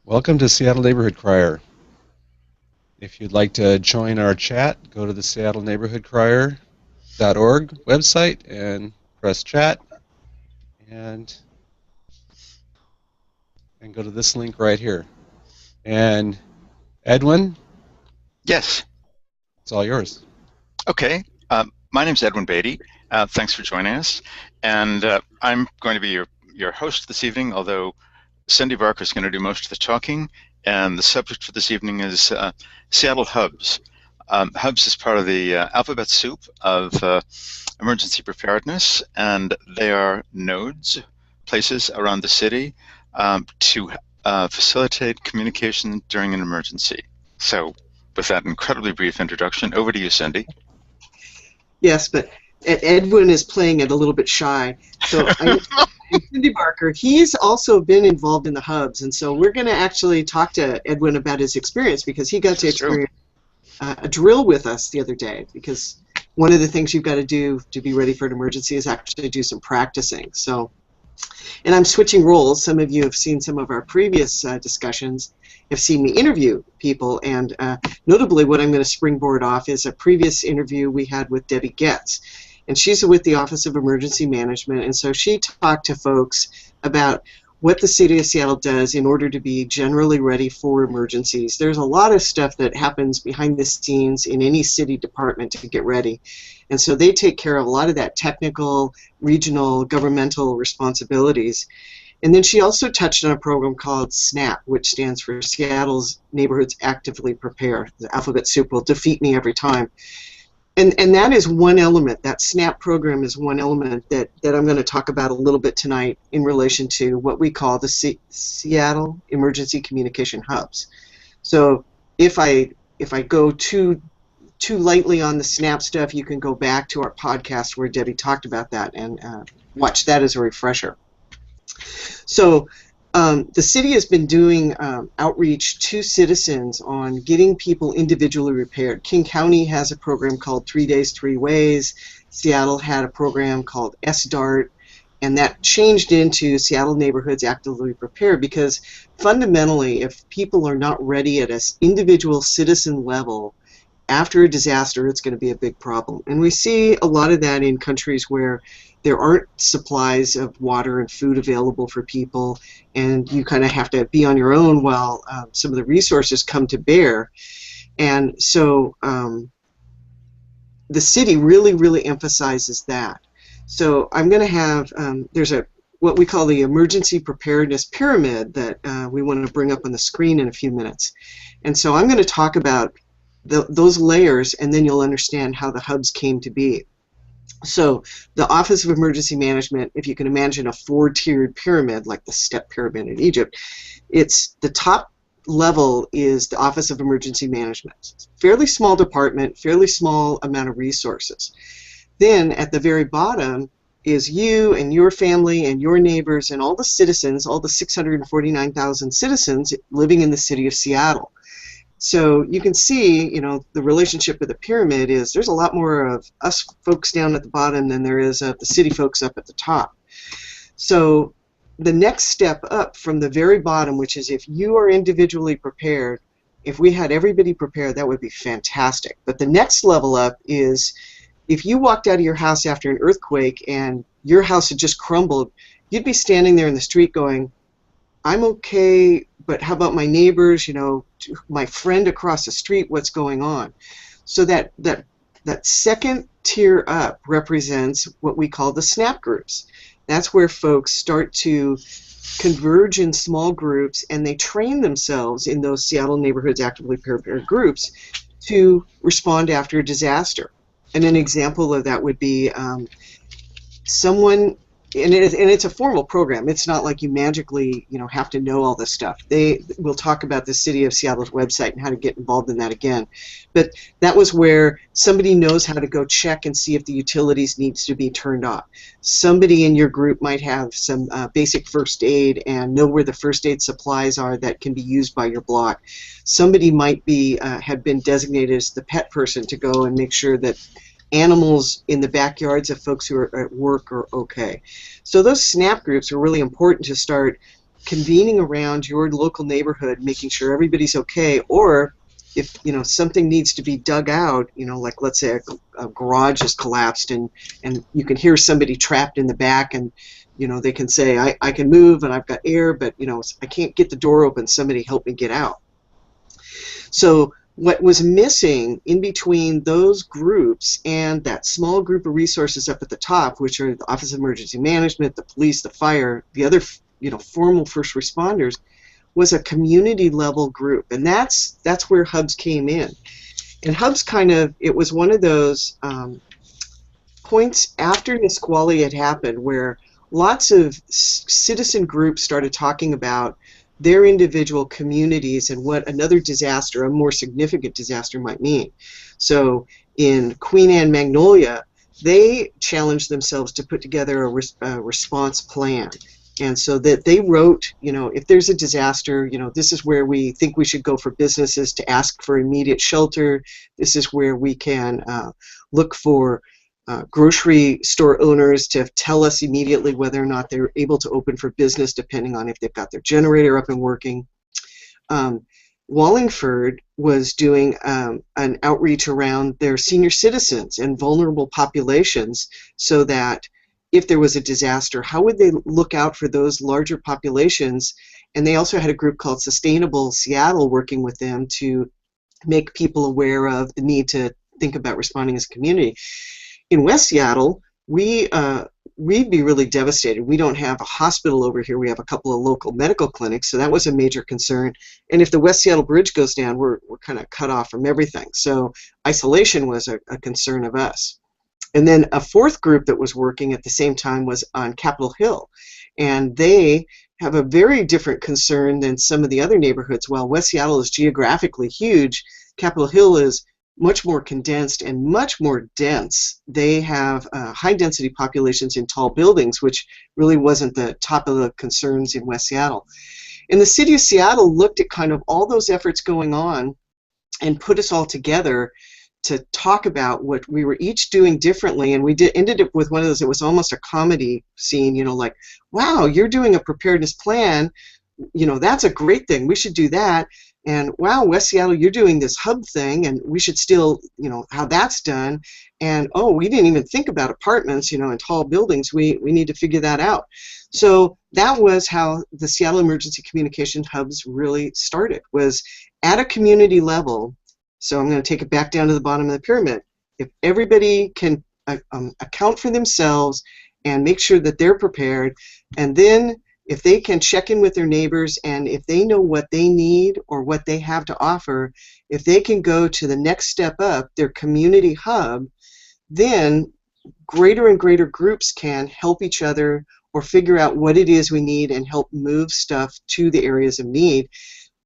Welcome to Seattle Neighborhood Crier. If you'd like to join our chat, go to the seattleneighborhoodcrier.org website and press chat and go to this link right here. And Edwin, Yes. it's all yours. Okay. My name's Edwin Beatty. Thanks for joining us. And I'm going to be your host this evening, although Cindi Barker is going to do most of the talking. And the subject for this evening is Seattle hubs. Hubs is part of the alphabet soup of emergency preparedness, and they are nodes, places around the city to facilitate communication during an emergency. So with that incredibly brief introduction, over to you, Cindi. Yes, but Edwin is playing it a little bit shy. So I'm Cindi Barker. He's also been involved in the hubs, and so we're going to actually talk to Edwin about his experience because he got to experience a drill with us the other day. Because one of the things you've got to do to be ready for an emergency is actually do some practicing. So, and I'm switching roles. Some of you have seen some of our previous discussions, have seen me interview people, and notably what I'm going to springboard off is a previous interview we had with Debbie Getz. And she's with the Office of Emergency Management, and so she talked to folks about what the City of Seattle does in order to be generally ready for emergencies. There's a lot of stuff that happens behind the scenes in any city department to get ready. And so they take care of a lot of that technical, regional, governmental responsibilities. And then she also touched on a program called SNAP, which stands for Seattle's Neighborhoods Actively Prepare. The alphabet soup will defeat me every time. And that is one element. That SNAP program is one element that I'm going to talk about a little bit tonight in relation to what we call the Seattle Emergency Communication Hubs. So if I go too lightly on the SNAP stuff, you can go back to our podcast where Debbie talked about that and watch that as a refresher. So the city has been doing outreach to citizens on getting people individually prepared. King County has a program called 3 Days, 3 Ways. Seattle had a program called SDART, and that changed into Seattle Neighborhoods Actively Prepared because fundamentally, if people are not ready at an individual citizen level, after a disaster, it's going to be a big problem. And we see a lot of that in countries where there aren't supplies of water and food available for people, and you kind of have to be on your own while some of the resources come to bear. And so the city really, really emphasizes that. So I'm going to have, there's what we call the Emergency Preparedness Pyramid that we want to bring up on the screen in a few minutes. And so I'm going to talk about those layers, and then you'll understand how the hubs came to be. So the Office of Emergency Management, if you can imagine a four-tiered pyramid like the step pyramid in Egypt, it's the top level is the Office of Emergency Management. It's a fairly small department, fairly small amount of resources. Then at the very bottom is you and your family and your neighbors and all the citizens, all the 649,000 citizens living in the city of Seattle. So you can see, you know, the relationship with the pyramid is there's a lot more of us folks down at the bottom than there is of the city folks up at the top. So the next step up from the very bottom, which is if you are individually prepared, if we had everybody prepared, that would be fantastic. But the next level up is if you walked out of your house after an earthquake and your house had just crumbled, you'd be standing there in the street going, I'm okay, but how about my neighbors, you know, my friend across the street, what's going on? So that second tier up represents what we call the SNAP groups. That's where folks start to converge in small groups, and they train themselves in those Seattle Neighborhoods Actively Prepared groups to respond after a disaster. And an example of that would be someone, and it's a formal program. It's not like you magically, you know, have to know all this stuff. We'll talk about the City of Seattle's website and how to get involved in that again. But that was where somebody knows how to go check and see if the utilities needs to be turned off. Somebody in your group might have some basic first aid and know where the first aid supplies are that can be used by your block. Somebody might be have been designated as the pet person to go and make sure that animals in the backyards of folks who are at work are okay. So those SNAP groups are really important to start convening around your local neighborhood, making sure everybody's okay, or if something needs to be dug out, like let's say a garage has collapsed and you can hear somebody trapped in the back, and they can say, I can move and I've got air, but I can't get the door open, somebody help me get out. So what was missing in between those groups and that small group of resources up at the top, which are the Office of Emergency Management, the police, the fire, the other formal first responders, was a community level group, and that's where hubs came in. And hubs it was one of those points after Nisqually had happened where lots of citizen groups started talking about their individual communities and what another disaster, a more significant disaster, might mean. So in Queen Anne Magnolia, they challenged themselves to put together a response plan. And so that they wrote, if there's a disaster, this is where we think we should go for businesses to ask for immediate shelter. This is where we can look for grocery store owners to tell us immediately whether or not they're able to open for business, depending on if they've got their generator up and working. Wallingford was doing an outreach around their senior citizens and vulnerable populations, so that if there was a disaster, how would they look out for those larger populations? And they also had a group called Sustainable Seattle working with them to make people aware of the need to think about responding as a community. In West Seattle, we'd be really devastated. We don't have a hospital over here. We have a couple of local medical clinics, so that was a major concern. And if the West Seattle Bridge goes down, we're kind of cut off from everything. So isolation was a concern of us. And then a fourth group that was working at the same time was on Capitol Hill. And they have a very different concern than some of the other neighborhoods. While West Seattle is geographically huge, Capitol Hill is much more condensed and much more dense. They have high-density populations in tall buildings, which really wasn't the top of the concerns in West Seattle. And the city of Seattle looked at kind of all those efforts going on and put us all together to talk about what we were each doing differently, and we ended up with one of those, it was almost a comedy scene, like, wow, you're doing a preparedness plan, that's a great thing, we should do that. And wow, West Seattle, you're doing this hub thing, and we should still, how that's done. And oh, we didn't even think about apartments, in tall buildings. We need to figure that out. So that was how the Seattle Emergency Communication Hubs really started, was at a community level. So I'm going to take it back down to the bottom of the pyramid. If everybody can account for themselves and make sure that they're prepared, and then if they can check in with their neighbors, and if they know what they need or what they have to offer, if they can go to the next step up, their community hub, then greater and greater groups can help each other or figure out what it is we need and help move stuff to the areas of need,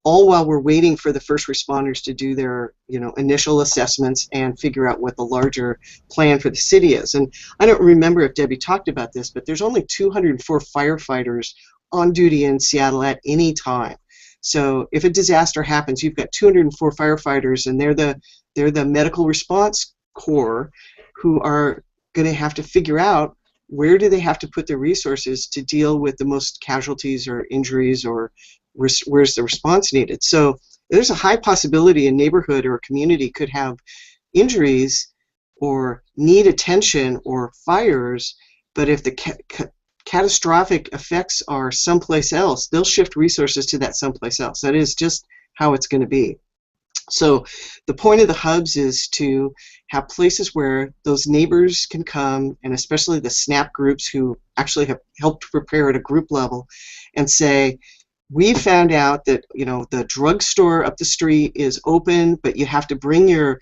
all while we're waiting for the first responders to do their initial assessments and figure out what the larger plan for the city is. And I don't remember if Debbie talked about this, but there's only 204 firefighters on duty in Seattle at any time. So if a disaster happens, you've got 204 firefighters, and they're the medical response corps who are going to have to figure out where do they have to put their resources to deal with the most casualties or injuries, or where's the response needed. So there's a high possibility a neighborhood or a community could have injuries or need attention or fires, but if the catastrophic effects are someplace else, they'll shift resources to that someplace else. That is just how it's going to be. So the point of the hubs is to have places where those neighbors can come, and especially the SNAP groups who actually have helped prepare at a group level, and say, we found out that the drugstore up the street is open, but you have to bring your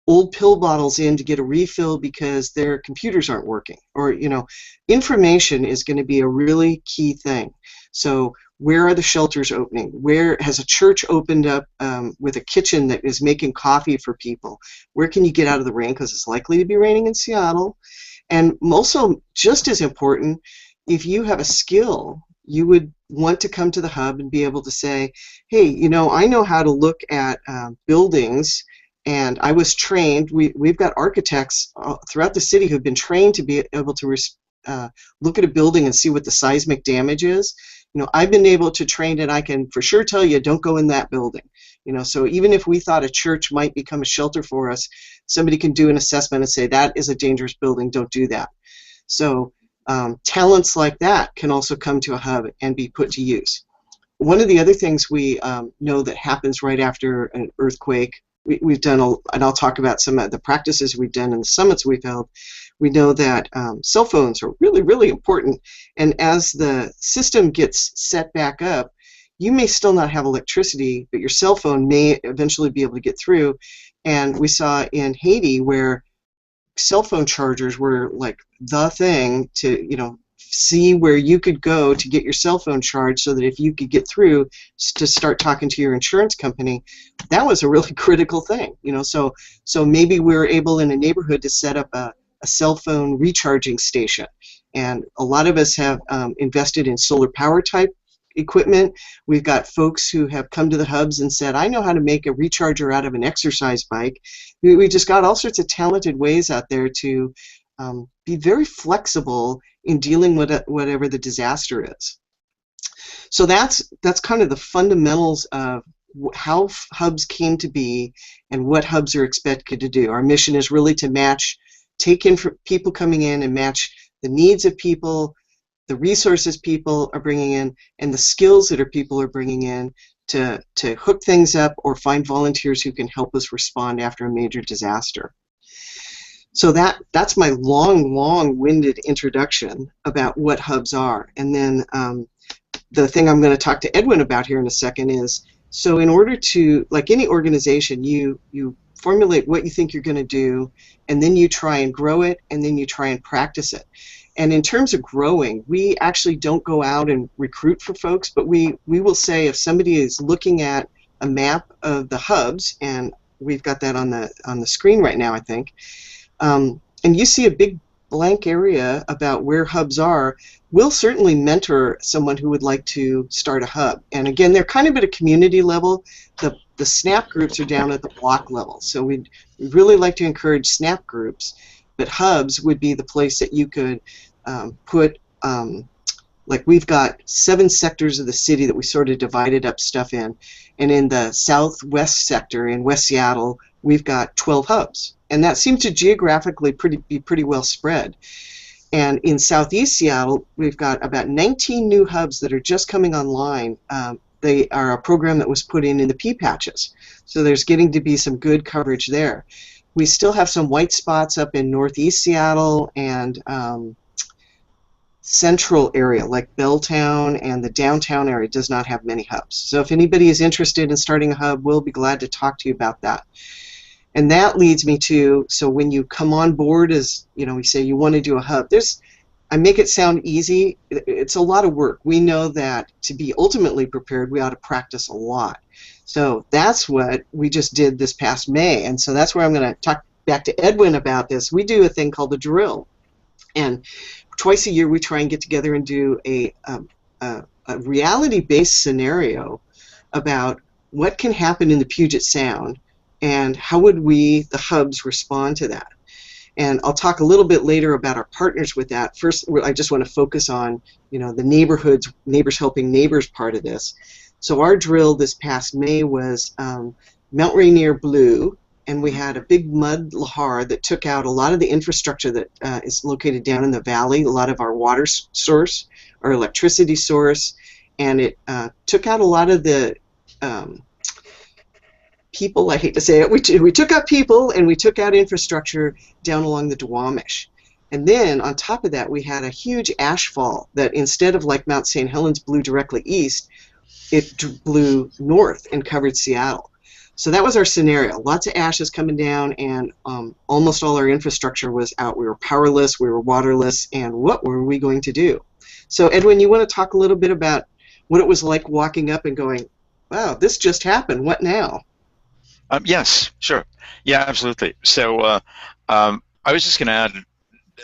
old pill bottles in to get a refill because their computers aren't working. Or information is going to be a really key thing. So where are the shelters opening? Where has a church opened up with a kitchen that is making coffee for people? Where can you get out of the rain, because it's likely to be raining in Seattle? And also, just as important, if you have a skill, you would want to come to the hub and be able to say, hey, I know how to look at buildings, and I was trained. We've got architects throughout the city who've been trained to be able to look at a building and see what the seismic damage is. I've been able to train, and I can for sure tell you, don't go in that building. So even if we thought a church might become a shelter for us, somebody can do an assessment and say that is a dangerous building, don't do that. So talents like that can also come to a hub and be put to use. One of the other things we know that happens right after an earthquake, we've done, and I'll talk about some of the practices we've done and the summits we've held. We know that cell phones are really, really important, and as the system gets set back up, you may still not have electricity, but your cell phone may eventually be able to get through. And we saw in Haiti where cell phone chargers were like the thing to, see where you could go to get your cell phone charged so that if you could get through to start talking to your insurance company, that was a really critical thing. So maybe we were able in a neighborhood to set up a cell phone recharging station. And a lot of us have invested in solar power type equipment. We've got folks who have come to the hubs and said, I know how to make a recharger out of an exercise bike. We just got all sorts of talented ways out there to be very flexible in dealing with whatever the disaster is. So that's kind of the fundamentals of how hubs came to be and what hubs are expected to do. Our mission is really to take in for people coming in and match the needs of people, the resources people are bringing in, and the skills that people are bringing in to hook things up or find volunteers who can help us respond after a major disaster. So that's my long-winded introduction about what hubs are. And then the thing I'm going to talk to Edwin about here in a second is, so in order to, like any organization, you formulate what you think you're going to do, and then you try and grow it, and then you try and practice it. And in terms of growing, we actually don't go out and recruit for folks, but we will say if somebody is looking at a map of the hubs, and we've got that on the screen right now, I think, and you see a big blank area about where hubs are, we'll certainly mentor someone who would like to start a hub. And again, they're kind of at a community level. The SNAP groups are down at the block level. So we'd really like to encourage SNAP groups, but hubs would be the place that you could put, like we've got 7 sectors of the city that we sort of divided up stuff in. And in the southwest sector in West Seattle, we've got 12 hubs. And that seems to geographically be pretty well spread. And in southeast Seattle, we've got about 19 new hubs that are just coming online. They are a program that was put in the pea patches. So there's getting to be some good coverage there. We still have some white spots up in northeast Seattle and central area, like Belltown, and the downtown area does not have many hubs. So if anybody is interested in starting a hub, we'll be glad to talk to you about that. And that leads me to, so when you come on board as, we say you want to do a hub, I make it sound easy. It's a lot of work. We know that to be ultimately prepared, we ought to practice a lot. So that's what we just did this past May. And so that's where I'm going to talk back to Edwin about this. We do a thing called a drill. And twice a year we try and get together and do a reality-based scenario about what can happen in the Puget Sound and how would we, the hubs, respond to that. And I'll talk a little bit later about our partners with that. First, I just want to focus on, the neighbors helping neighbors part of this. So our drill this past May was Mount Rainier Blue, and we had a big mud lahar that took out a lot of the infrastructure that is located down in the valley, a lot of our water source, our electricity source, and it took out a lot of the people, I hate to say it, we took out people and we took out infrastructure down along the Duwamish. And then on top of that we had a huge ash fall that instead of like Mount St. Helens blew directly east, it blew north and covered Seattle. So that was our scenario. Lots of ashes coming down and almost all our infrastructure was out. We were powerless, we were waterless, and what were we going to do? So Edwin, you want to talk a little bit about what it was like walking up and going, wow, this just happened, what now? Yes, sure. Yeah, absolutely. So I was just going to add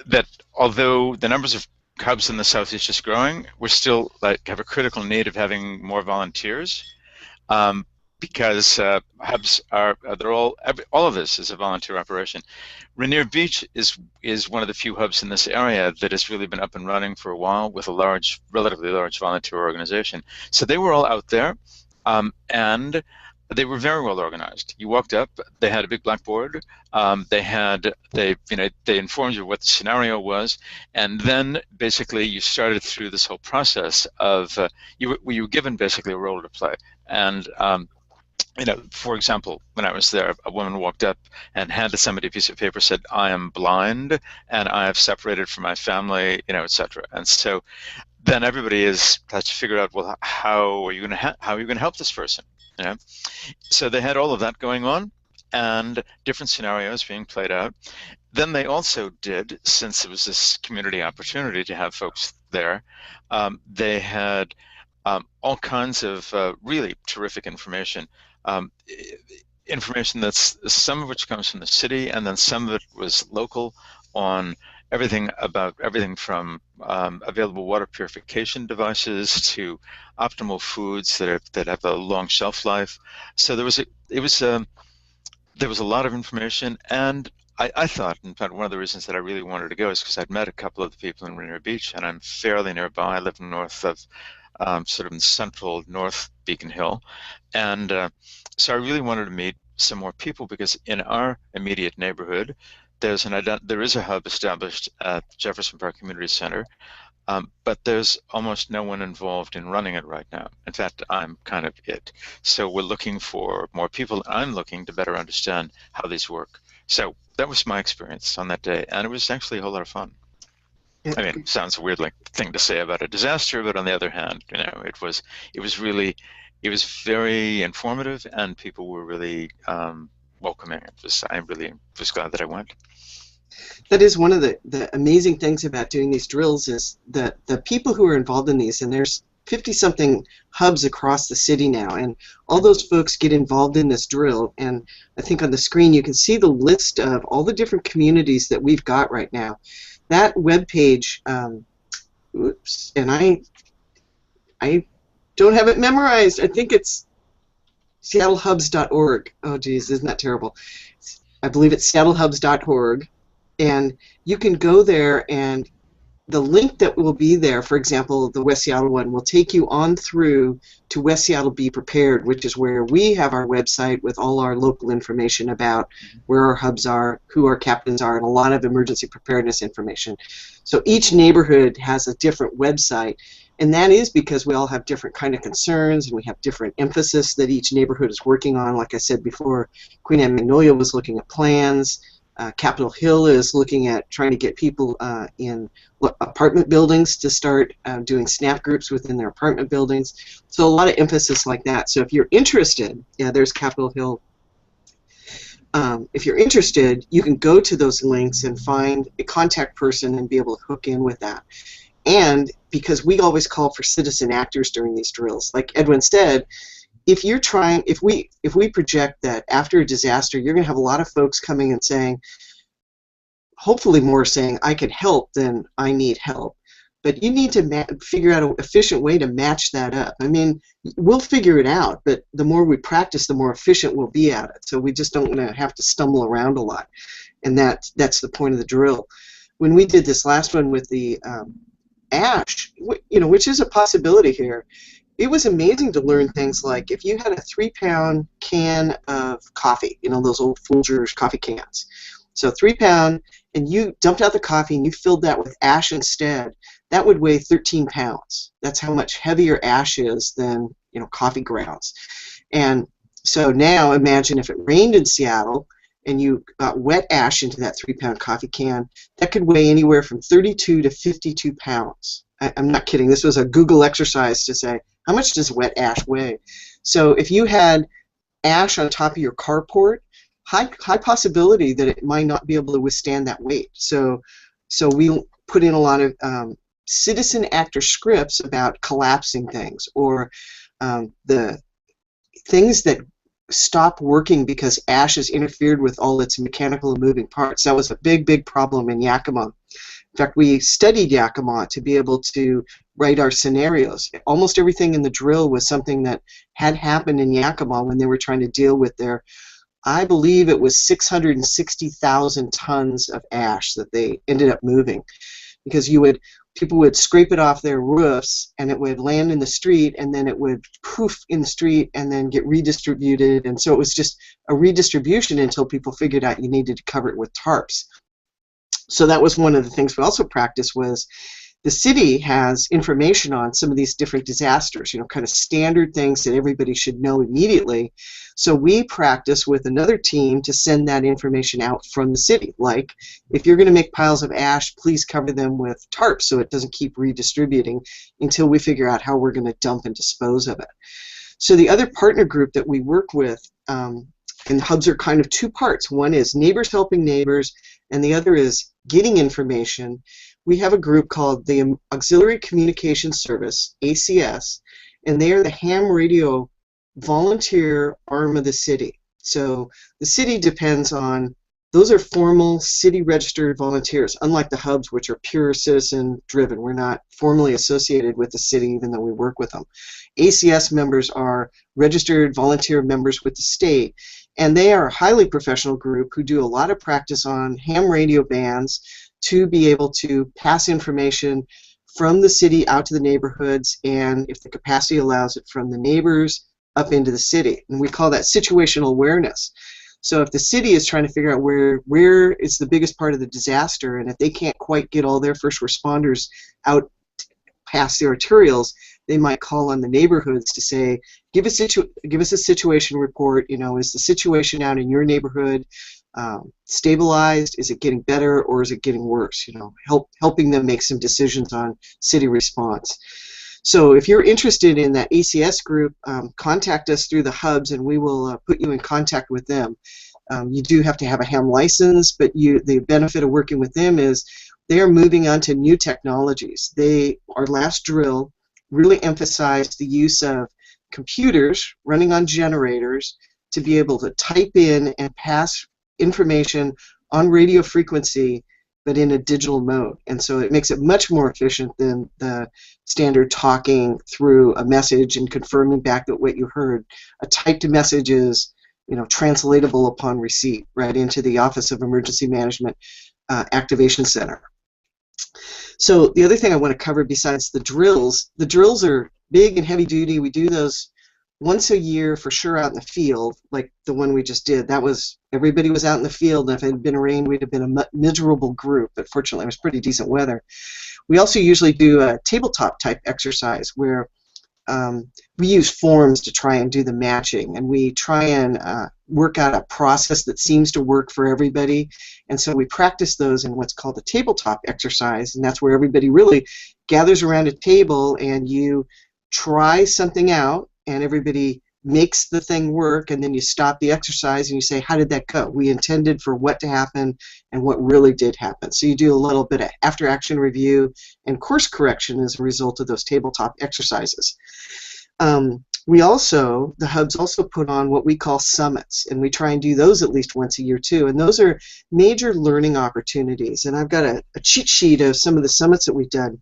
that although the numbers of hubs in the South is just growing, we're still have a critical need of having more volunteers. because hubs are all of this is a volunteer operation. Rainier Beach is one of the few hubs in this area that has really been up and running for a while with a relatively large volunteer organization. So they were all out there, and they were very well organized. You walked up, they had a big blackboard. They informed you what the scenario was, and then basically you started through this whole process of you were given basically a role to play. And for example, when I was there, a woman walked up and handed somebody a piece of paper, said, "I am blind and I have separated from my family," etc. And so then everybody has to figure out, well, how are you going to help this person? So they had all of that going on and different scenarios being played out. Then they also did, since it was this community opportunity to have folks there, they had all kinds of really terrific information. Information that's some of which comes from the city, and then some of it was local on everything from available water purification devices to optimal foods that have a long shelf life. So there was a lot of information, and I thought, in fact, one of the reasons that I really wanted to go is because I'd met a couple of the people in Rainier Beach, and I'm fairly nearby. I live north of sort of in central North Beacon Hill, and so I really wanted to meet some more people, because in our immediate neighborhood there is a hub established at Jefferson Park Community Center, but there's almost no one involved in running it right now. In fact, I'm kind of it. So we're looking for more people. I'm looking to better understand how these work. So that was my experience on that day, and it was actually a whole lot of fun. I mean, it sounds a weird thing to say about a disaster, but on the other hand, it was very informative, and people were really welcoming. I really was glad that I went. That is one of the amazing things about doing these drills, is that the people who are involved in these, and there's 50-something hubs across the city now, and all those folks get involved in this drill. And I think on the screen you can see the list of all the different communities that we've got right now. That webpage, oops, and I don't have it memorized. I think it's seattlehubs.org. Oh geez, isn't that terrible? I believe it's seattlehubs.org, and you can go there, and the link that will be there, for example, the West Seattle one, will take you on through to West Seattle Be Prepared, which is where we have our website with all our local information about where our hubs are, who our captains are, and a lot of emergency preparedness information. So each neighborhood has a different website, and that is because we all have different kind of concerns, and we have different emphasis that each neighborhood is working on. Like I said before, Queen Anne Magnolia was looking at plans. Capitol Hill is looking at trying to get people in apartment buildings to start doing SNAP groups within their apartment buildings. So a lot of emphasis like that. So if you're interested, yeah, there's Capitol Hill. If you're interested, you can go to those links and find a contact person and be able to hook in with that. And because we always call for citizen actors during these drills, like Edwin said, if we project that after a disaster, you're going to have a lot of folks coming and saying, hopefully more saying, I can help than I need help. But you need to figure out an efficient way to match that up. I mean, we'll figure it out, but the more we practice, the more efficient we'll be at it. So we just don't want to have to stumble around a lot. And that's the point of the drill. When we did this last one with the ash, which is a possibility here, it was amazing to learn things like if you had a 3-pound can of coffee, those old Folgers coffee cans. So 3-pound, and you dumped out the coffee and you filled that with ash instead, that would weigh 13 pounds. That's how much heavier ash is than coffee grounds. And so now imagine if it rained in Seattle and you got wet ash into that 3-pound coffee can, that could weigh anywhere from 32 to 52 pounds. I'm not kidding. This was a Google exercise to say, how much does wet ash weigh? So if you had ash on top of your carport, high possibility that it might not be able to withstand that weight. So we put in a lot of citizen actor scripts about collapsing things, or the things that stop working because ash has interfered with all its mechanical and moving parts. That was a big problem in Yakima fact, we studied Yakima to be able to write our scenarios. Almost everything in the drill was something that had happened in Yakima when they were trying to deal with their, I believe it was 660,000 tons of ash that they ended up moving, because people would scrape it off their roofs and it would land in the street, and then it would poof in the street and then get redistributed, and so it was just a redistribution until people figured out you needed to cover it with tarps. So that was one of the things we also practiced. Was the city has information on some of these different disasters, kind of standard things that everybody should know immediately. So we practice with another team to send that information out from the city. Like, if you're going to make piles of ash, please cover them with tarps so it doesn't keep redistributing until we figure out how we're going to dump and dispose of it. So the other partner group that we work with, and hubs are kind of two parts. One is neighbors helping neighbors, and the other is getting information. We have a group called the Auxiliary Communication Service, ACS, and they are the ham radio volunteer arm of the city. So the city depends on, those are formal city registered volunteers, unlike the hubs, which are pure citizen driven. We're not formally associated with the city, even though we work with them. ACS members are registered volunteer members with the state, and they are a highly professional group who do a lot of practice on ham radio bands to be able to pass information from the city out to the neighborhoods, and if the capacity allows it, from the neighbors up into the city. And we call that situational awareness. So if the city is trying to figure out where is the biggest part of the disaster, and if they can't quite get all their first responders out past the arterials, they might call on the neighborhoods to say, give us a situation report. Is the situation out in your neighborhood stabilized? Is it getting better, or is it getting worse? Helping them make some decisions on city response. So if you're interested in that ACS group, contact us through the hubs, and we will put you in contact with them. You do have to have a ham license, but the benefit of working with them is they are moving on to new technologies. Our last drill really emphasized the use of computers running on generators to be able to type in and pass information on radio frequency, but in a digital mode. And so it makes it much more efficient than the standard talking through a message and confirming back that what you heard. A typed message is, translatable upon receipt right into the Office of Emergency Management Activation Center. So the other thing I want to cover besides the drills are big and heavy duty. We do those once a year for sure out in the field, like the one we just did. Everybody was out in the field, and if it had been rain, we'd have been a miserable group, but fortunately it was pretty decent weather. We also usually do a tabletop type exercise where we use forms to try and do the matching, and we try and work out a process that seems to work for everybody. And so we practice those in what's called a tabletop exercise, and that's where everybody really gathers around a table and you try something out, and everybody makes the thing work, and then you stop the exercise and you say, how did that go? We intended for what to happen and what really did happen. So you do a little bit of after-action review and course correction as a result of those tabletop exercises. The hubs also put on what we call summits, and we try and do those at least once a year too, and those are major learning opportunities. And I've got a cheat sheet of some of the summits that we've done.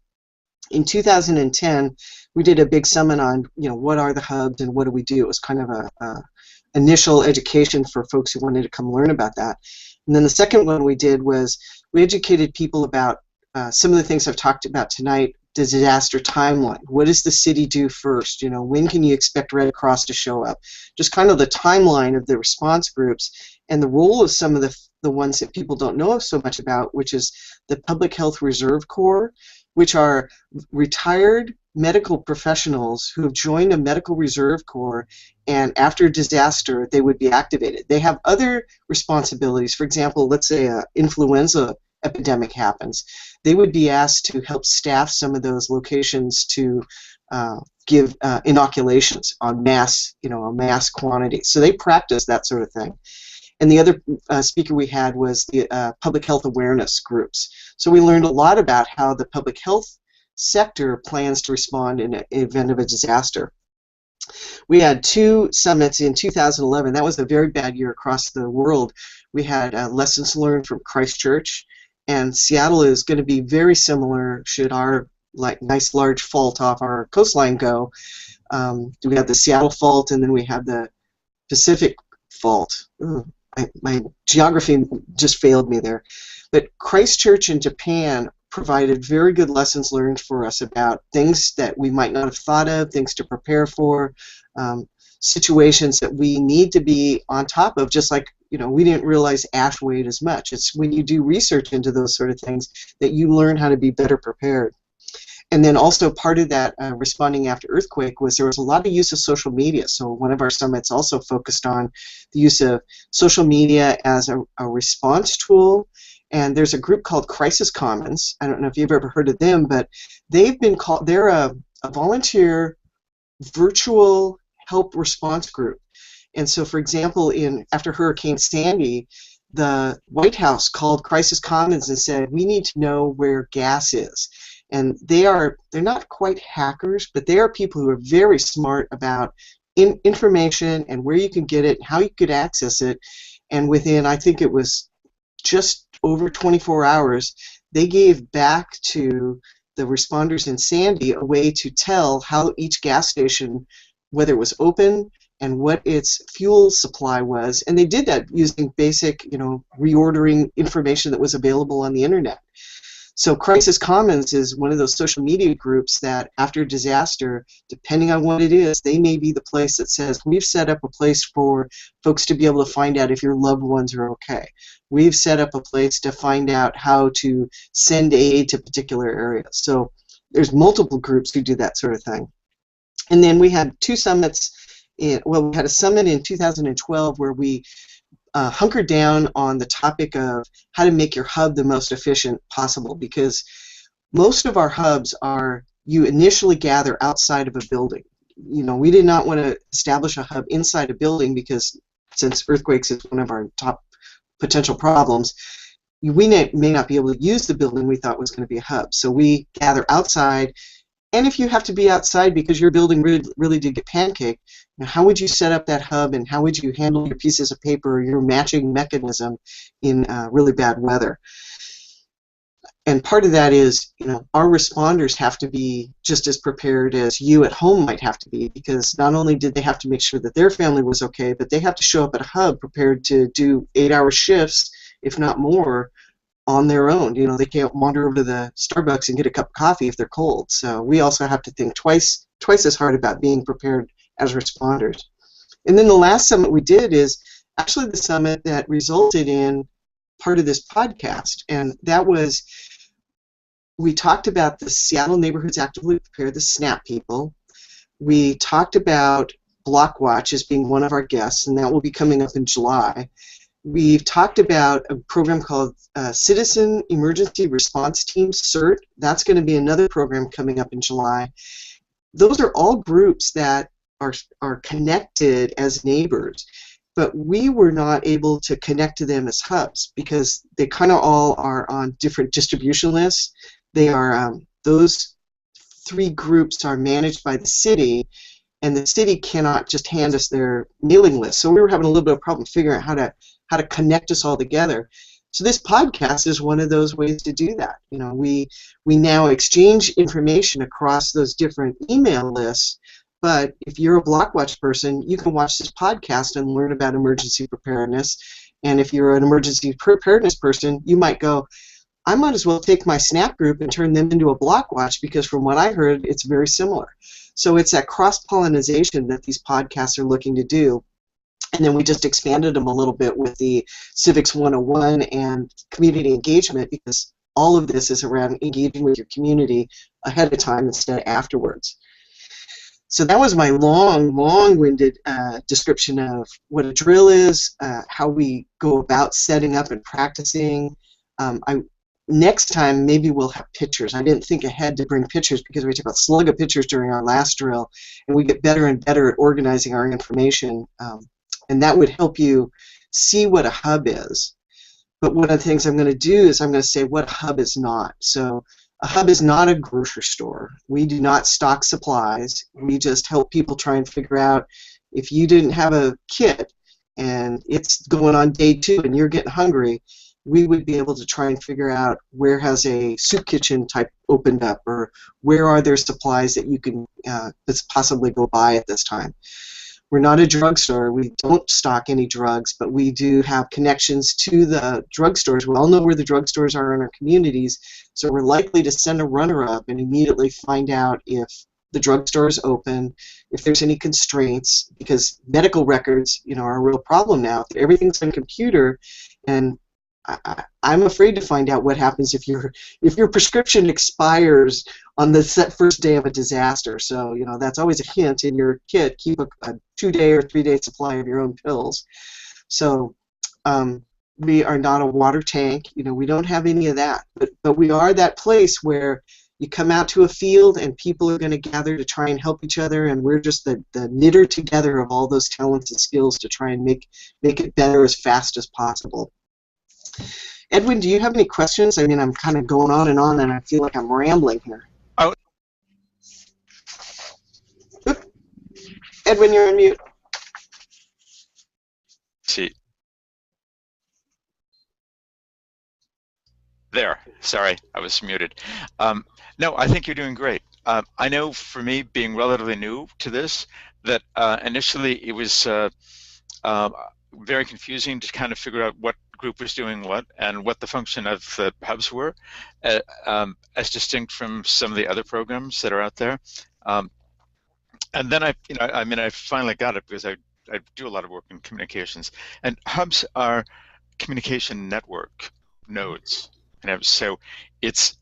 In 2010, we did a big summit on, what are the hubs and what do we do. It was kind of a initial education for folks who wanted to come learn about that. And then the second one we did was we educated people about some of the things I've talked about tonight. Disaster timeline. What does the city do first? When can you expect Red Cross to show up? Just kind of the timeline of the response groups and the role of some of the ones that people don't know so much about, which is the Public Health Reserve Corps, which are retired medical professionals who have joined a medical reserve corps, and after a disaster they would be activated. They have other responsibilities. For example, let's say an influenza epidemic happens. They would be asked to help staff some of those locations to give inoculations on mass quantity. So they practice that sort of thing. And the other speaker we had was the public health awareness groups. So we learned a lot about how the public health sector plans to respond in an event of a disaster. We had 2 summits in 2011. That was a very bad year across the world. We had lessons learned from Christchurch and Seattle is going to be very similar should our nice large fault off our coastline go. We have the Seattle fault, and then we have the Pacific fault. Ooh, my geography just failed me there. But Christchurch in Japan provided very good lessons learned for us about things that we might not have thought of, things to prepare for, situations that we need to be on top of, just like, we didn't realize ash weighed as much. It's when you do research into those sort of things that you learn how to be better prepared. And then also part of that responding after earthquake was there was a lot of use of social media. So one of our summits also focused on the use of social media as a response tool. And there's a group called Crisis Commons. I don't know if you've ever heard of them, but they've been called, they're a volunteer virtual help response group. And so, for example, after Hurricane Sandy, the White House called Crisis Commons and said, we need to know where gas is. And they're not quite hackers, but they are people who are very smart about information and where you can get it, how you could access it. And within, I think it was just over 24 hours, they gave back to the responders in Sandy a way to tell how each gas station, whether it was open and what its fuel supply was. And they did that using basic, reordering information that was available on the internet. So Crisis Commons is one of those social media groups that after a disaster, depending on what it is, they may be the place that says, we've set up a place for folks to be able to find out if your loved ones are okay. We've set up a place to find out how to send aid to particular areas. So there's multiple groups who do that sort of thing. And then we had two summits. We had a summit in 2012 where we hunkered down on the topic of how to make your hub the most efficient possible, because most of our hubs you initially gather outside of a building. We did not want to establish a hub inside a building because since earthquakes is one of our top potential problems, we may not be able to use the building we thought was going to be a hub. So we gather outside. And if you have to be outside because your building really did get pancaked, how would you set up that hub, and how would you handle your pieces of paper or your matching mechanism in really bad weather? And part of that is, our responders have to be just as prepared as you at home might have to be, because not only did they have to make sure that their family was okay, but they have to show up at a hub prepared to do 8-hour shifts, if not more, on their own. They can't wander over to the Starbucks and get a cup of coffee if they're cold. So we also have to think twice as hard about being prepared as responders. And then the last summit we did is actually the summit that resulted in part of this podcast, and that was, we talked about the Seattle Neighborhoods Actively Prepared, the SNAP people. We talked about Block Watch as being one of our guests, and that will be coming up in July. We've talked about a program called Citizen Emergency Response Team, CERT. That's going to be another program coming up in July. Those are all groups that are connected as neighbors, but we were not able to connect to them as hubs because they kind of all are on different distribution lists. They are those three groups are managed by the city, and the city cannot just hand us their mailing list. So we were having a little bit of a problem figuring out how to connect us all together. So this podcast is one of those ways to do that. We now exchange information across those different email lists, but if you're a Blockwatch person, you can watch this podcast and learn about emergency preparedness. And if you're an emergency preparedness person, you might go, I might as well take my SNAP group and turn them into a Blockwatch, because from what I heard, it's very similar. So it's that cross-pollination that these podcasts are looking to do. And then we just expanded them a little bit with the Civics 101 and community engagement, because all of this is around engaging with your community ahead of time instead of afterwards. So that was my long-winded description of what a drill is, how we go about setting up and practicing. Next time, maybe we'll have pictures. I didn't think ahead to bring pictures because we took a slug of pictures during our last drill, and we get better and better at organizing our information. And that would help you see what a hub is. But one of the things I'm going to do is I'm going to say what a hub is not. So a hub is not a grocery store. We do not stock supplies. We just help people try and figure out, if you didn't have a kit and it's going on day 2 and you're getting hungry, we would be able to try and figure out where has a soup kitchen type opened up, or where are there supplies that you can possibly go buy at this time. We're not a drugstore. We don't stock any drugs, but we do have connections to the drugstores. We all know where the drugstores are in our communities, so we're likely to send a runner up and immediately find out if the drugstore is open, if there's any constraints, because medical records, are a real problem now. Everything's on computer, and I'm afraid to find out what happens if your prescription expires on the first day of a disaster. So that's always a hint in your kit. Keep a 2-day or 3-day supply of your own pills. So we are not a water tank. We don't have any of that. But we are that place where you come out to a field and people are going to gather to try and help each other, and we're just the knitter together of all those talents and skills to try and make it better as fast as possible. Edwin, do you have any questions? I mean, I'm kind of going on, and I feel like I'm rambling here. Oh. Oop. Edwin, you're on mute. See. There. Sorry, I was muted. No, I think you're doing great. I know for me, being relatively new to this, that initially it was very confusing to kind of figure out what group was doing what and what the function of the hubs were, as distinct from some of the other programs that are out there. And then I finally got it, because I do a lot of work in communications, and hubs are communication network nodes. So it's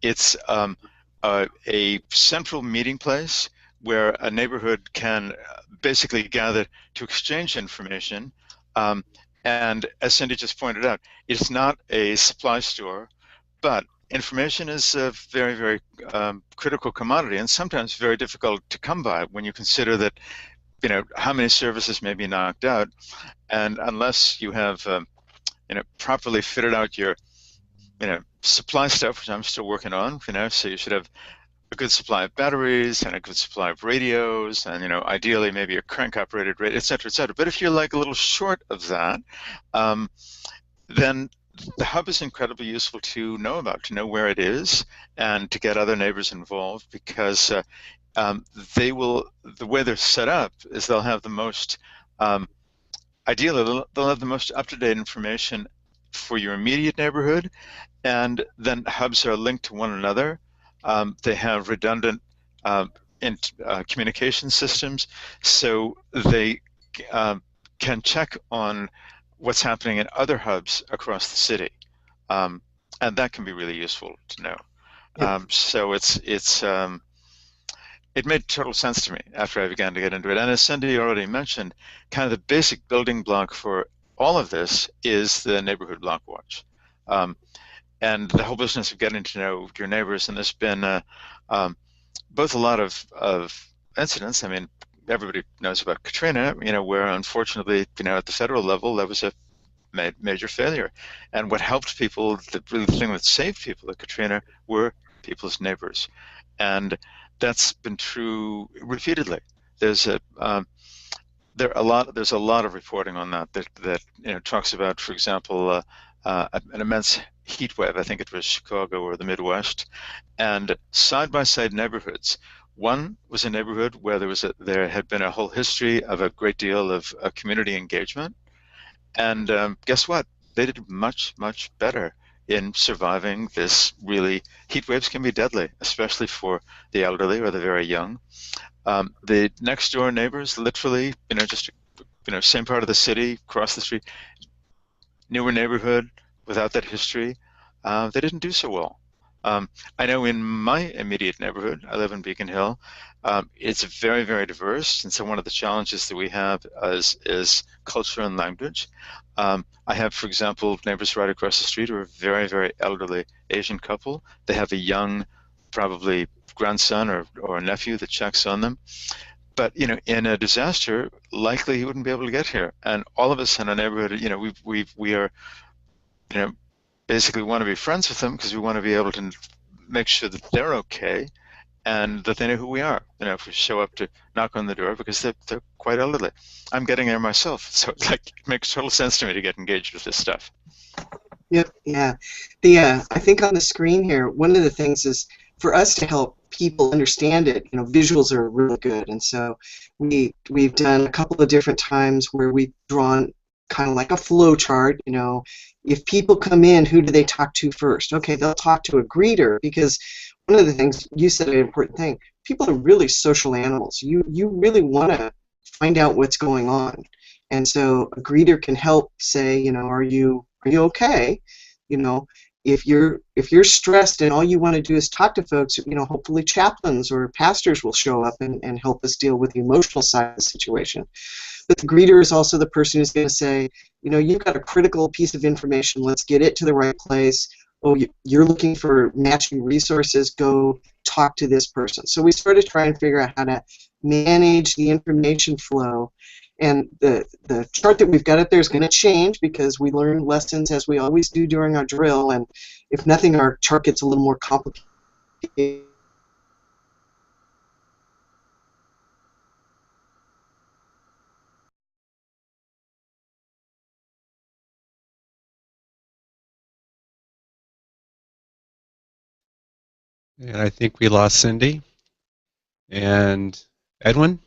a central meeting place where a neighborhood can basically gather to exchange information. And as Cindi just pointed out, it's not a supply store, but information is a very, very critical commodity, and sometimes very difficult to come by when you consider that, how many services may be knocked out, and unless you have, properly fitted out your, supply stuff, which I'm still working on, so you should have a good supply of batteries and a good supply of radios, and ideally maybe a crank-operated radio, et cetera, et cetera. But if you're like a little short of that, then the hub is incredibly useful to know about, to know where it is, and to get other neighbors involved, because they will. The way they're set up is they'll have the most, ideally, they'll have the most up-to-date information for your immediate neighborhood, and then hubs are linked to one another. They have redundant communication systems, so they can check on what's happening in other hubs across the city, and that can be really useful to know. Yep. So it made total sense to me after I began to get into it. And as Cindi already mentioned, kind of the basic building block for all of this is the neighborhood block watch. And the whole business of getting to know your neighbors, and there's been both a lot of incidents. I mean, everybody knows about Katrina, where unfortunately, at the federal level, there was a major failure. And what helped people, the thing that saved people at Katrina, were people's neighbors. And that's been true repeatedly. There's a lot of reporting on that talks about, for example, an immense heat wave. I think it was Chicago or the Midwest, and side-by-side neighborhoods. One was a neighborhood where there had been a whole history of a great deal of community engagement, and guess what? They did much, much better in surviving this. Really, heat waves can be deadly, especially for the elderly or the very young. The next door neighbors, literally, just same part of the city, across the street, newer neighborhood without that history, they didn't do so well. I know in my immediate neighborhood, I live in Beacon Hill, it's very, very diverse, and so one of the challenges that we have is culture and language. I have, for example, neighbors right across the street who are a very, very elderly Asian couple. They have a young, probably grandson or nephew that checks on them. But in a disaster, likely he wouldn't be able to get here. And all of us in our neighborhood, we are, basically want to be friends with them because we want to be able to make sure that they're okay and that they know who we are. If we show up to knock on the door, because they're quite elderly. I'm getting there myself, so it makes total sense to me to get engaged with this stuff. Yep, yeah. The I think on the screen here, one of the things is for us to help people understand it. You know, visuals are really good, and so we've done a couple of different times where we've drawn kind of like a flow chart. You know, if people come in, who do they talk to first? Okay, they'll talk to a greeter because one of the things you said, an important thing. People are really social animals. You really want to find out what's going on, and so a greeter can help say, you know, are you okay? You know, if you're stressed and all you want to do is talk to folks, you know, hopefully chaplains or pastors will show up and help us deal with the emotional side of the situation. But the greeter is also the person who's going to say, you know, you've got a critical piece of information, let's get it to the right place. Oh, you're looking for matching resources, go talk to this person. So we sort of try and figure out how to manage the information flow. And the chart that we've got up there is going to change because we learn lessons as we always do during our drill. And if nothing, our chart gets a little more complicated. And I think we lost Cindy. And Edwin?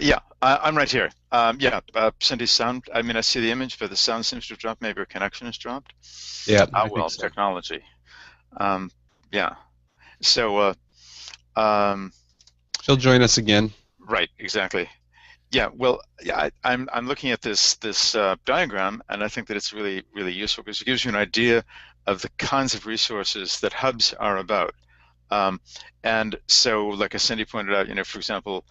Yeah, I'm right here. Yeah, Cindy's sound. I mean, I see the image, but the sound seems to have dropped. Maybe her connection has dropped. Yeah, Ah, I think well, so. technology. Yeah. So, She'll join us again. right, exactly. Yeah. Well, yeah, I'm looking at this diagram, and I think that it's really useful because it gives you an idea of the kinds of resources that hubs are about. And so, like as Cindy pointed out, you know, for example,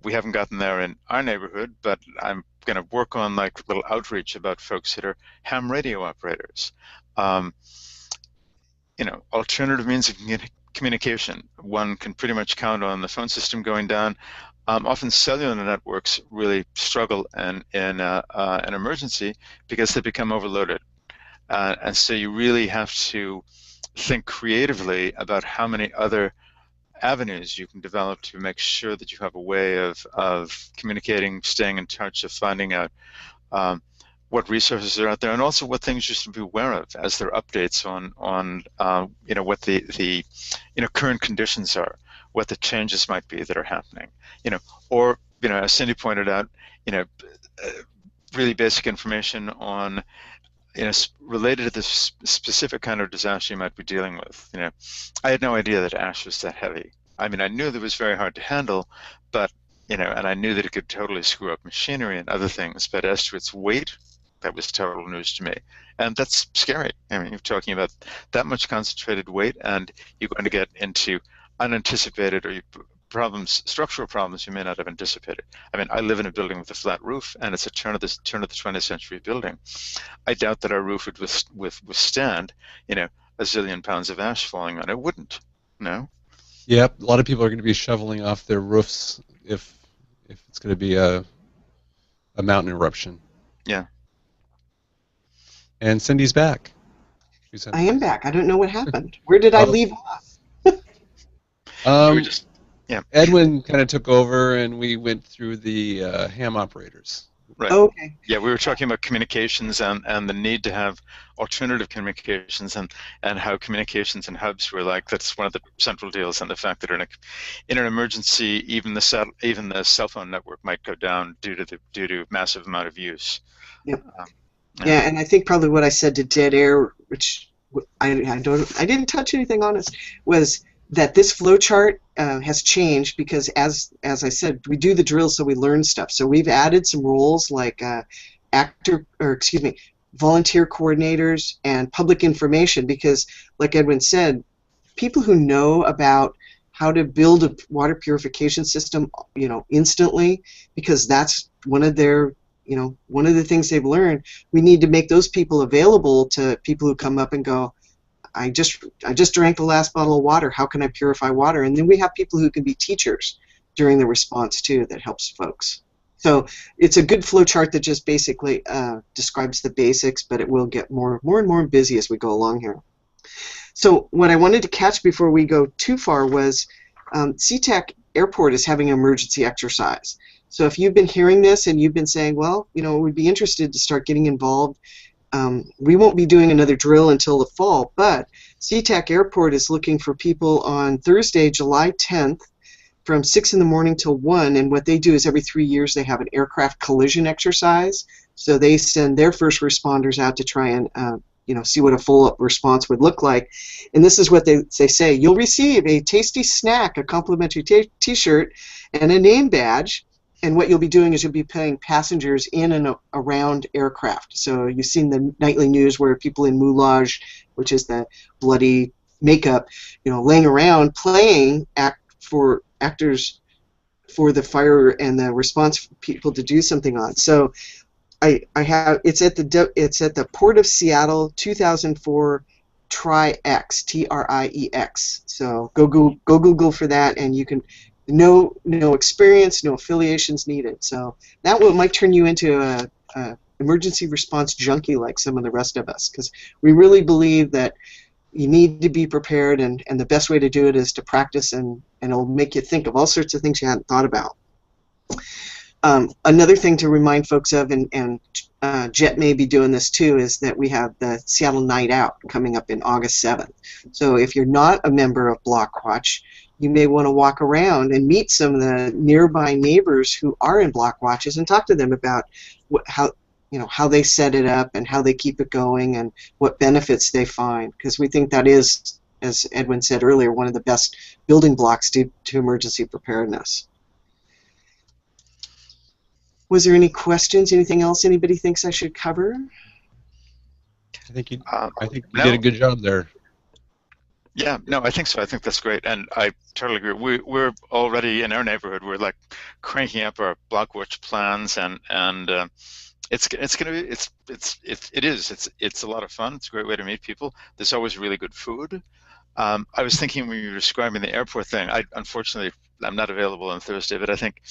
we haven't gotten there in our neighborhood, but I'm going to work on like a little outreach about folks that are ham radio operators. Um, you know, alternative means of communication. One can pretty much count on the phone system going down. Often cellular networks really struggle in an emergency because they become overloaded. And so you really have to think creatively about how many other avenues you can develop to make sure that you have a way of communicating, staying in touch, of finding out what resources are out there, and also what things you should be aware of as there are updates on you know, what the you know, current conditions are, what the changes might be that are happening, you know, or, you know, as Cindy pointed out, you know, really basic information on, you know, related to this specific kind of disaster you might be dealing with. You know, I had no idea that ash was that heavy. I mean, I knew that it was very hard to handle, but, you know, and I knew that it could totally screw up machinery and other things, but as to its weight, that was total news to me. And that's scary. I mean, you're talking about that much concentrated weight, and you're going to get into unanticipated or problems, structural problems you may not have anticipated. I mean, I live in a building with a flat roof, and it's a turn of the 20th century building. I doubt that our roof would withstand, you know, a zillion pounds of ash falling on it. It wouldn't. No. Yep, a lot of people are going to be shoveling off their roofs if it's going to be a mountain eruption. Yeah. And Cindy's back. I am back. I don't know what happened. Where did I leave off? You were just, yeah. Edwin kind of took over, and we went through the ham operators. Right. Oh, okay. Yeah, we were talking about communications and the need to have alternative communications and how communications and hubs were like, that's one of the central deals, and the fact that in an emergency, even the cell phone network might go down due to massive amount of use. Yep. Yeah, and I think probably what I said to dead air, which I didn't touch anything on it, was that this flowchart has changed because, as I said, we do the drills so we learn stuff. So we've added some roles like volunteer coordinators and public information because, like Edwin said, people who know about how to build a water purification system, you know, instantly, because that's one of their, you know, one of the things they've learned. We need to make those people available to people who come up and go, I just drank the last bottle of water. How can I purify water? And then we have people who can be teachers during the response too. That helps folks. So it's a good flow chart that just basically describes the basics, but it will get more and more busy as we go along here. So what I wanted to catch before we go too far was SeaTac Airport is having an emergency exercise. So if you've been hearing this and you've been saying, well, we'd be interested to start getting involved, we won't be doing another drill until the fall, but SeaTac Airport is looking for people on Thursday, July 10th from 6 in the morning till 1, and what they do is every 3 years they have an aircraft collision exercise. So they send their first responders out to try and see what a full response would look like. And this is what they say: you'll receive a tasty snack, a complimentary t-shirt, and a name badge. And what you'll be doing is you'll be paying passengers in and around aircraft. So you've seen the nightly news where people in moulage, which is the bloody makeup, laying around playing actors for the fire and the response people to do something on. So I have it's at the Port of Seattle 2004 TRIEX, TRIEX. So go Google for that, and you can. No experience, no affiliations needed. So that might turn you into a emergency response junkie like some of the rest of us, because we really believe that you need to be prepared, and the best way to do it is to practice, and it'll make you think of all sorts of things you hadn't thought about. Another thing to remind folks of, and Jet may be doing this too, is that we have the Seattle Night Out coming up in August 7th. So if you're not a member of Blockwatch, you may want to walk around and meet some of the nearby neighbors who are in Blockwatches and talk to them about how they set it up and how they keep it going and what benefits they find, because we think that is, as Edwin said earlier, one of the best building blocks to emergency preparedness. Was there any questions? Anything else anybody thinks I should cover? I think you No. did a good job there. Yeah, no, I think so. I think that's great, and I totally agree. We're already in our neighborhood. We're like cranking up our Blockwatch plans, and it's gonna be it's a lot of fun. It's a great way to meet people. There's always really good food. I was thinking when you were describing the airport thing. Unfortunately I'm not available on Thursday, but I think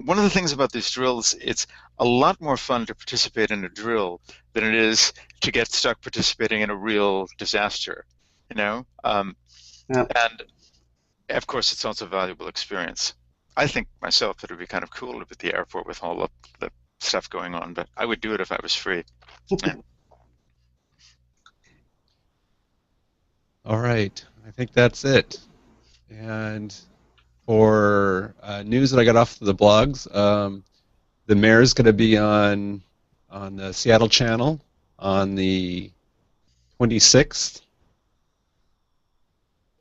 one of the things about these drills, it's a lot more fun to participate in a drill than it is to get stuck participating in a real disaster. Yep. And of course it's also a valuable experience. I think myself that it would be kind of cool to be at the airport with all the stuff going on, but I would do it if I was free. Yeah. All right, I think that's it. And for news that I got off the blogs, the mayor's going to be on the Seattle channel on the 26th.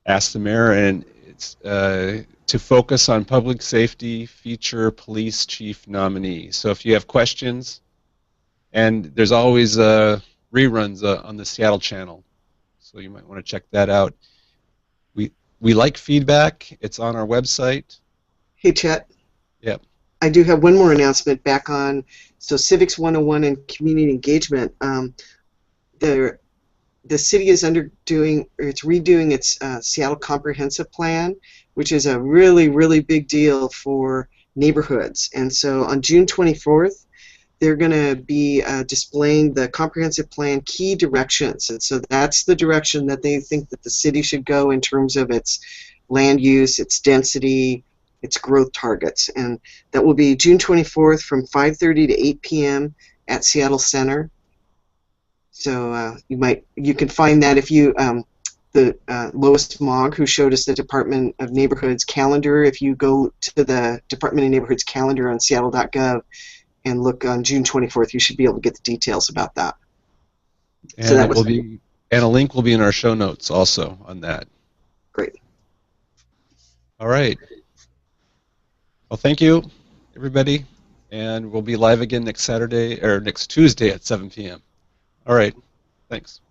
Ask the mayor, and it's to focus on public safety, feature police chief nominee. So if you have questions, and there's always reruns on the Seattle channel, so you might want to check that out. We like feedback. It's on our website. Hey, Chet. Yep. I do have one more announcement back on Civics 101 and community engagement. The city is redoing its Seattle Comprehensive Plan, which is a really, really big deal for neighborhoods. And so on June 24th, they're going to be displaying the Comprehensive Plan key directions. And so that's the direction that they think that the city should go in terms of its land use, its density, its growth targets. And that will be June 24th from 5:30 to 8 p.m. at Seattle Center. So you can find that if you Lois Mogg, who showed us the Department of Neighborhoods calendar. If you go to the Department of Neighborhoods calendar on Seattle.gov and look on June 24th, you should be able to get the details about that. And so that and a link will be in our show notes also on that. Great. All right. Well, thank you, everybody, and we'll be live again next Tuesday at 7 p.m. All right. Thanks.